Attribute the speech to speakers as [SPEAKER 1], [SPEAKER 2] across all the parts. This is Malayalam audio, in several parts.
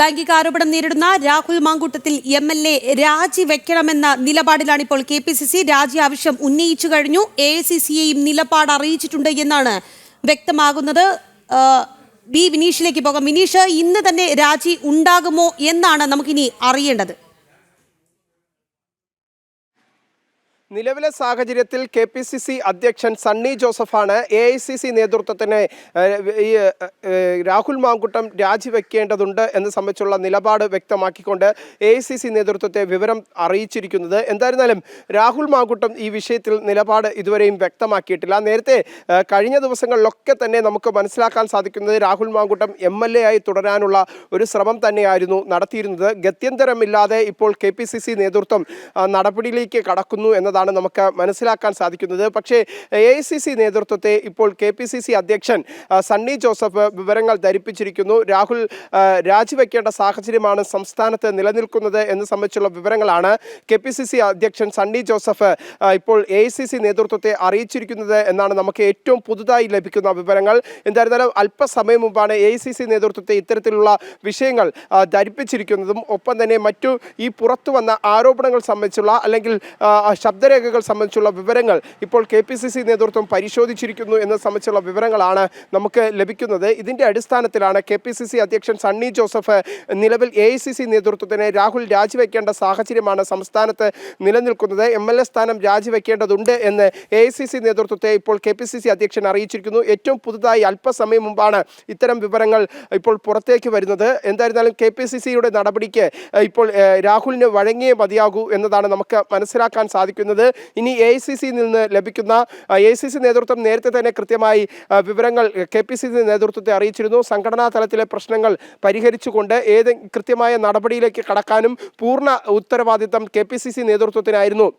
[SPEAKER 1] ലൈംഗികാരോപണം നേരിടുന്ന രാഹുൽ മാങ്കൂട്ടത്തിൽ എം.എൽ.എ രാജിവെക്കണമെന്ന നിലപാടിലാണ് ഇപ്പോൾ കെ.പി.സി.സി. രാജി ആവശ്യം ഉന്നയിച്ചു കഴിഞ്ഞു. എ.ഐ.സി.സിയെയും നിലപാട് അറിയിച്ചിട്ടുണ്ട് എന്നാണ് വ്യക്തമാകുന്നത്. വിനീഷിലേക്ക് പോകാം. വിനീഷ്, ഇന്ന് തന്നെ രാജി ഉണ്ടാകുമോ എന്നാണ് നമുക്കിനി അറിയേണ്ടത്.
[SPEAKER 2] നിലവിലെ സാഹചര്യത്തിൽ കെ.പി.സി.സി. അധ്യക്ഷൻ സണ്ണി ജോസഫാണ് എ.ഐ.സി.സി. നേതൃത്വത്തിന് ഈ രാഹുൽ മാങ്കൂട്ടം രാജിവെക്കേണ്ടതുണ്ട് എന്ന് സംബന്ധിച്ചുള്ള നിലപാട് വ്യക്തമാക്കിക്കൊണ്ട് എ.ഐ.സി.സി. നേതൃത്വത്തെ വിവരം അറിയിച്ചിരിക്കുന്നത്. എന്തായിരുന്നാലും രാഹുൽ മാങ്കൂട്ടം ഈ വിഷയത്തിൽ നിലപാട് ഇതുവരെയും വ്യക്തമാക്കിയിട്ടില്ല. നേരത്തെ കഴിഞ്ഞ ദിവസങ്ങളിലൊക്കെ തന്നെ നമുക്ക് മനസ്സിലാക്കാൻ സാധിക്കുന്നത് രാഹുൽ മാങ്കൂട്ടം എം.എൽ.എ ആയി തുടരാനുള്ള ഒരു ശ്രമം തന്നെയായിരുന്നു നടത്തിയിരുന്നത്. ഗത്യന്തരമില്ലാതെ ഇപ്പോൾ കെ.പി.സി.സി. നേതൃത്വം നടപടിയിലേക്ക് കടക്കുന്നു എന്നതാണ് നമുക്ക് മനസ്സിലാക്കാൻ സാധിക്കുന്നത്. പക്ഷേ എ.ഐ.സി.സി. നേതൃത്വത്തെ ഇപ്പോൾ കെ.പി.സി.സി. അധ്യക്ഷൻ സണ്ണി ജോസഫ് വിവരങ്ങൾ ധരിപ്പിച്ചിരിക്കുന്നു. രാഹുൽ രാജിവെക്കേണ്ട സാഹചര്യമാണ് സംസ്ഥാനത്ത് നിലനിൽക്കുന്നത് എന്ന് സംബന്ധിച്ചുള്ള വിവരങ്ങളാണ് കെ.പി.സി.സി. അധ്യക്ഷൻ സണ്ണി ജോസഫ് ഇപ്പോൾ എ.ഐ.സി.സി. നേതൃത്വത്തെ അറിയിച്ചിരിക്കുന്നത് എന്നാണ് നമുക്ക് ഏറ്റവും പുതുതായി ലഭിക്കുന്ന വിവരങ്ങൾ. എന്തായിരുന്നാലും അല്പസമയം മുമ്പാണ് എ.ഐ.സി.സി. നേതൃത്വത്തെ ഇത്തരത്തിലുള്ള വിഷയങ്ങൾ ധരിപ്പിച്ചിരിക്കുന്നതും ഒപ്പം തന്നെ മറ്റു ഈ പുറത്തു വന്ന ആരോപണങ്ങൾ സംബന്ധിച്ചുള്ള അല്ലെങ്കിൽ ശബ്ദരേഖകൾ സംബന്ധിച്ചുള്ള വിവരങ്ങൾ ഇപ്പോൾ കെ.പി.സി.സി. നേതൃത്വം പരിശോധിച്ചിരിക്കുന്നു എന്ന സംബന്ധിച്ചുള്ള വിവരങ്ങളാണ് നമുക്ക് ലഭിക്കുന്നത്. ഇതിൻ്റെ അടിസ്ഥാനത്തിലാണ് കെ.പി.സി.സി. അധ്യക്ഷൻ സണ്ണി ജോസഫ് നിലവിൽ എ.ഐ.സി.സി. നേതൃത്വത്തിന് രാഹുൽ രാജിവെക്കേണ്ട സാഹചര്യമാണ് സംസ്ഥാനത്ത് നിലനിൽക്കുന്നത്. എം.എൽ.എ. സ്ഥാനം രാജിവെക്കേണ്ടതുണ്ട് എന്ന് എ.ഐ.സി.സി. നേതൃത്വത്തെ ഇപ്പോൾ കെ.പി.സി.സി. അധ്യക്ഷൻ അറിയിച്ചിരിക്കുന്നു. ഏറ്റവും പുതുതായി അല്പസമയം മുമ്പാണ് ഇത്തരം വിവരങ്ങൾ ഇപ്പോൾ പുറത്തേക്ക് വരുന്നത്. എന്തായിരുന്നാലും കെ.പി.സി.സിയുടെ നടപടിക്ക് ഇപ്പോൾ രാഹുലിന് വഴങ്ങിയേ മതിയാകൂ എന്നതാണ് നമുക്ക് മനസ്സിലാക്കാൻ സാധിക്കുന്നത്. ഇനി എ.ഐ.സി.സിയിൽ നിന്ന് ലഭിക്കുന്ന എ.ഐ.സി.സി. നേതൃത്വം നേരത്തെ തന്നെ കൃത്യമായി വിവരങ്ങൾ കെ.പി.സി.സി. നേതൃത്വത്തെ അറിയിച്ചിരുന്നു. സംഘടനാ തലത്തിലെ പ്രശ്നങ്ങൾ പരിഹരിച്ചുകൊണ്ട് കൃത്യമായ നടപടിയിലേക്ക് കടക്കാനും പൂർണ്ണ ഉത്തരവാദിത്തം കെ.പി.സി.സി. നേതൃത്വത്തിനായിരുന്നു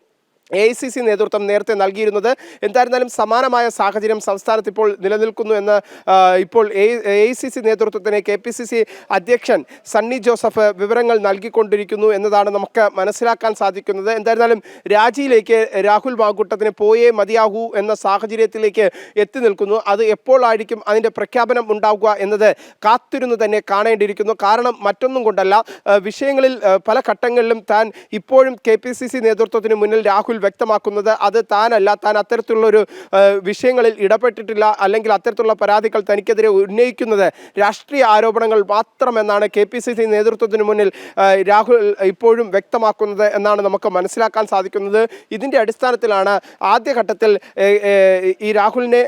[SPEAKER 2] എ.ഐ.സി.സി. നേതൃത്വം നേരത്തെ നൽകിയിരുന്നത്. എന്തായിരുന്നാലും സമാനമായ സാഹചര്യം സംസ്ഥാനത്ത് ഇപ്പോൾ നിലനിൽക്കുന്നു എന്ന് ഇപ്പോൾ എ.ഐ.സി.സി. നേതൃത്വത്തിന് കെ.പി.സി.സി. അധ്യക്ഷൻ സണ്ണി ജോസഫ് വിവരങ്ങൾ നൽകിക്കൊണ്ടിരിക്കുന്നു എന്നതാണ് നമുക്ക് മനസ്സിലാക്കാൻ സാധിക്കുന്നത്. എന്തായിരുന്നാലും രാജിയിലേക്ക് രാഹുൽ മാങ്കൂട്ടത്തിന് പോയേ മതിയാകൂ എന്ന സാഹചര്യത്തിലേക്ക് എത്തി നിൽക്കുന്നു. അത് എപ്പോഴായിരിക്കും അതിൻ്റെ പ്രഖ്യാപനം ഉണ്ടാവുക എന്നത് കാത്തിരുന്ന് തന്നെ കാണേണ്ടിയിരിക്കുന്നു. കാരണം മറ്റൊന്നും കൊണ്ടല്ല, വിഷയങ്ങളിൽ പല ഘട്ടങ്ങളിലും താൻ ഇപ്പോഴും കെ.പി.സി.സി. നേതൃത്വത്തിന് മുന്നിൽ രാഹുൽ വ്യക്തമാക്കുന്നത് അത് താനല്ല, താൻ അത്തരത്തിലുള്ളൊരു വിഷയങ്ങളിൽ ഇടപെട്ടിട്ടില്ല, അല്ലെങ്കിൽ അത്തരത്തിലുള്ള പരാതികൾ തനിക്കെതിരെ ഉന്നയിക്കുന്നത് രാഷ്ട്രീയ ആരോപണങ്ങൾ മാത്രമെന്നാണ് കെ.പി.സി.സി. നേതൃത്വത്തിന് മുന്നിൽ രാഹുൽ ഇപ്പോഴും വ്യക്തമാക്കുന്നത് എന്നാണ് നമുക്ക് മനസ്സിലാക്കാൻ സാധിക്കുന്നത്. ഇതിൻ്റെ അടിസ്ഥാനത്തിലാണ് ആദ്യഘട്ടത്തിൽ ഈ രാഹുലിനെ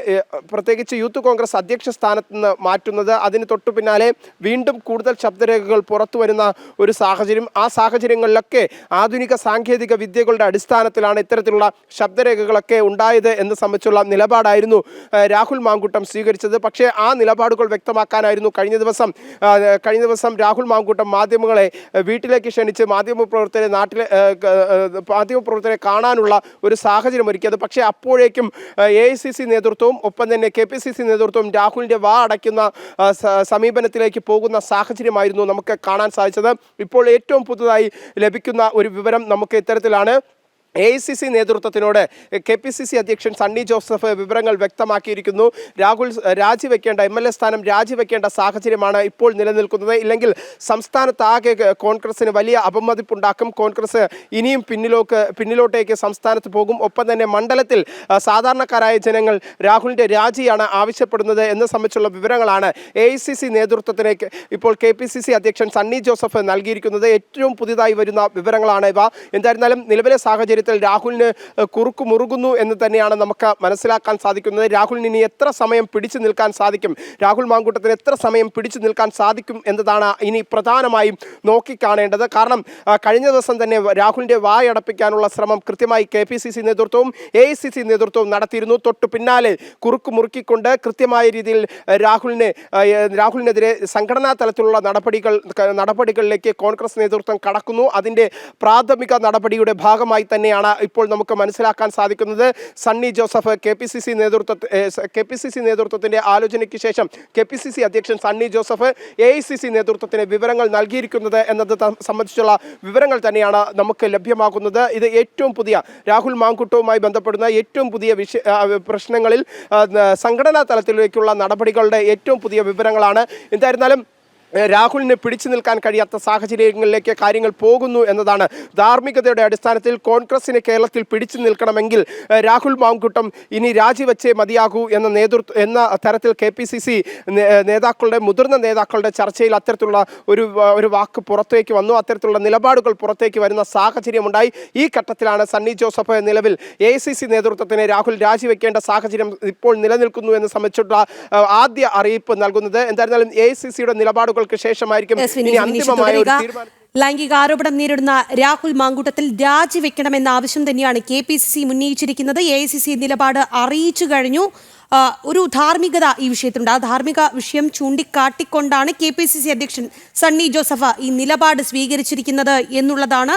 [SPEAKER 2] പ്രത്യേകിച്ച് യൂത്ത് കോൺഗ്രസ് അധ്യക്ഷ സ്ഥാനത്ത് നിന്ന് മാറ്റുന്നത്. അതിന് തൊട്ടു പിന്നാലെ വീണ്ടും കൂടുതൽ ശബ്ദരേഖകൾ പുറത്തു വരുന്ന ഒരു സാഹചര്യം. ആ സാഹചര്യങ്ങളിലൊക്കെ ആധുനിക സാങ്കേതിക വിദ്യകളുടെ അടിസ്ഥാനത്തിലാണ് ഇത്തരത്തിലുള്ള ശബ്ദരേഖകളൊക്കെ ഉണ്ടായത് എന്ന് സംബന്ധിച്ചുള്ള നിലപാടായിരുന്നു രാഹുൽ മാങ്കൂട്ടം സ്വീകരിച്ചത്. പക്ഷേ ആ നിലപാടുകൾ വ്യക്തമാക്കാനായിരുന്നു കഴിഞ്ഞ ദിവസം രാഹുൽ മാങ്കൂട്ടം മാധ്യമങ്ങളെ വീട്ടിലേക്ക് ക്ഷണിച്ച് മാധ്യമപ്രവർത്തകരെ കാണാനുള്ള ഒരു സാഹചര്യം ഒരുക്കിയത്. പക്ഷേ അപ്പോഴേക്കും എ.ഐ.സി.സി. നേതൃത്വവും ഒപ്പം തന്നെ കെ.പി.സി.സി. നേതൃത്വവും രാഹുലിൻ്റെ വാ അടയ്ക്കുന്ന സമീപനത്തിലേക്ക് പോകുന്ന സാഹചര്യമായിരുന്നു നമുക്ക് കാണാൻ സാധിച്ചത്. ഇപ്പോൾ ഏറ്റവും പുതുതായി ലഭിക്കുന്ന ഒരു വിവരം നമുക്ക് ഇത്തരത്തിലാണ്. എ.ഐ.സി.സി. നേതൃത്വത്തിനോട് കെ.പി.സി.സി. അധ്യക്ഷൻ സണ്ണി ജോസഫ് വിവരങ്ങൾ വ്യക്തമാക്കിയിരിക്കുന്നു. രാഹുൽ രാജിവെക്കേണ്ട എം.എൽ.എ. സ്ഥാനം രാജിവെക്കേണ്ട സാഹചര്യമാണ് ഇപ്പോൾ നിലനിൽക്കുന്നത്. സംസ്ഥാനത്താകെ കോൺഗ്രസിന് വലിയ അപമതിപ്പുണ്ടാക്കും. കോൺഗ്രസ് ഇനിയും പിന്നിലോട്ടേക്ക് സംസ്ഥാനത്ത് പോകും. ഒപ്പം തന്നെ മണ്ഡലത്തിൽ സാധാരണക്കാരായ ജനങ്ങൾ രാഹുലിൻ്റെ രാജിയാണ് ആവശ്യപ്പെടുന്നത് എന്ന് സംബന്ധിച്ചുള്ള വിവരങ്ങളാണ് എ.ഐ.സി.സി. നേതൃത്വത്തിന് ഇപ്പോൾ കെ.പി.സി.സി. അധ്യക്ഷൻ സണ്ണി ജോസഫ് നൽകിയിരിക്കുന്നത്. ഏറ്റവും പുതിയതായി വരുന്ന വിവരങ്ങളാണ് ഇവ. എന്തായിരുന്നാലും നിലവിലെ സാഹചര്യത്തിൽ രാഹുലിന് കുറുക്കു മുറുകുന്നു എന്ന് തന്നെയാണ് നമുക്ക് മനസ്സിലാക്കാൻ സാധിക്കുന്നത്. രാഹുലിന് ഇനി എത്ര സമയം പിടിച്ചു നിൽക്കാൻ സാധിക്കും, രാഹുൽ മാങ്കൂട്ടത്തിന് എത്ര സമയം പിടിച്ചു നിൽക്കാൻ സാധിക്കും എന്നതാണ് ഇനി പ്രധാനമായും നോക്കിക്കാണേണ്ടത്. കാരണം കഴിഞ്ഞ ദിവസം തന്നെ രാഹുലിൻ്റെ വായടപ്പിക്കാനുള്ള ശ്രമം കൃത്യമായി കെ.പി.സി.സി. നേതൃത്വവും എ.ഐ.സി.സി. നേതൃത്വവും നടത്തിയിരുന്നു. തൊട്ടു പിന്നാലെ കുറുക്കു മുറുക്കിക്കൊണ്ട് കൃത്യമായ രീതിയിൽ രാഹുലിനെതിരെ സംഘടനാ തലത്തിലുള്ള നടപടികളിലേക്ക് കോൺഗ്രസ് നേതൃത്വം കടക്കുന്നു. അതിൻ്റെ പ്രാഥമിക നടപടിയുടെ ഭാഗമായി തന്നെയാണ് ഇപ്പോൾ നമുക്ക് മനസ്സിലാക്കാൻ സാധിക്കുന്നത്. സണ്ണി ജോസഫ് കെ.പി.സി.സി. നേതൃത്വത്തിന്റെ ആലോചനയ്ക്ക് ശേഷം കെ.പി.സി.സി. അധ്യക്ഷൻ സണ്ണി ജോസഫ് എ.ഐ.സി.സി. നേതൃത്വത്തിന് വിവരങ്ങൾ നൽകിയിരിക്കുന്നത് എന്നത് സംബന്ധിച്ചുള്ള വിവരങ്ങൾ തന്നെയാണ് നമുക്ക് ലഭ്യമാകുന്നത്. ഇത് ഏറ്റവും പുതിയ രാഹുൽ മാങ്കൂട്ടവുമായി ബന്ധപ്പെടുന്ന ഏറ്റവും പുതിയ പ്രശ്നങ്ങളിൽ സംഘടനാ തലത്തിലേക്കുള്ള നടപടികളുടെ ഏറ്റവും പുതിയ വിവരങ്ങളാണ്. എന്തായിരുന്നാലും രാഹുലിന് പിടിച്ചു നിൽക്കാൻ കഴിയാത്ത സാഹചര്യങ്ങളിലേക്ക് കാര്യങ്ങൾ പോകുന്നു എന്നതാണ്. ധാർമ്മികതയുടെ അടിസ്ഥാനത്തിൽ കോൺഗ്രസിന് കേരളത്തിൽ പിടിച്ചു നിൽക്കണമെങ്കിൽ രാഹുൽ മാങ്കൂട്ടം ഇനി രാജിവെച്ചേ മതിയാകൂ എന്ന തരത്തിൽ KPCC നേതാക്കളുടെ മുതിർന്ന നേതാക്കളുടെ ചർച്ചയിൽ അത്തരത്തിലുള്ള ഒരു വാക്ക് പുറത്തേക്ക് വന്നു. അത്തരത്തിലുള്ള നിലപാടുകൾ പുറത്തേക്ക് വരുന്ന സാഹചര്യമുണ്ടായി. ഈ ഘട്ടത്തിലാണ് സണ്ണി ജോസഫ് നിലവിൽ AICC നേതൃത്വത്തിന് രാഹുൽ രാജിവെക്കേണ്ട സാഹചര്യം ഇപ്പോൾ നിലനിൽക്കുന്നു എന്ന് സംബന്ധിച്ചുള്ള ആദ്യ അറിയിപ്പ് നൽകുന്നത്. എന്തായിരുന്നാലും AICCയുടെ നിലപാടുകൾക്ക് ശേഷമായിരിക്കും ഇനി അന്തിമമായ ഒരു തീരുമാനം.
[SPEAKER 1] ലൈംഗിക ആരോപണം നേരിടുന്ന രാഹുൽ മാങ്കൂട്ടത്തിൽ രാജിവെക്കണമെന്ന ആവശ്യം തന്നെയാണ് KPCC ഉന്നയിച്ചിരിക്കുന്നത്. AICC നിലപാട് അറിയിച്ചു കഴിഞ്ഞു. ഒരു ധാർമ്മികത ഈ വിഷയത്തിലുണ്ട്. ആ ധാർമ്മിക വിഷയം ചൂണ്ടിക്കാട്ടിക്കൊണ്ടാണ് KPCC അധ്യക്ഷൻ സണ്ണി ജോസഫ് ഈ നിലപാട് സ്വീകരിച്ചിരിക്കുന്നത് എന്നുള്ളതാണ്.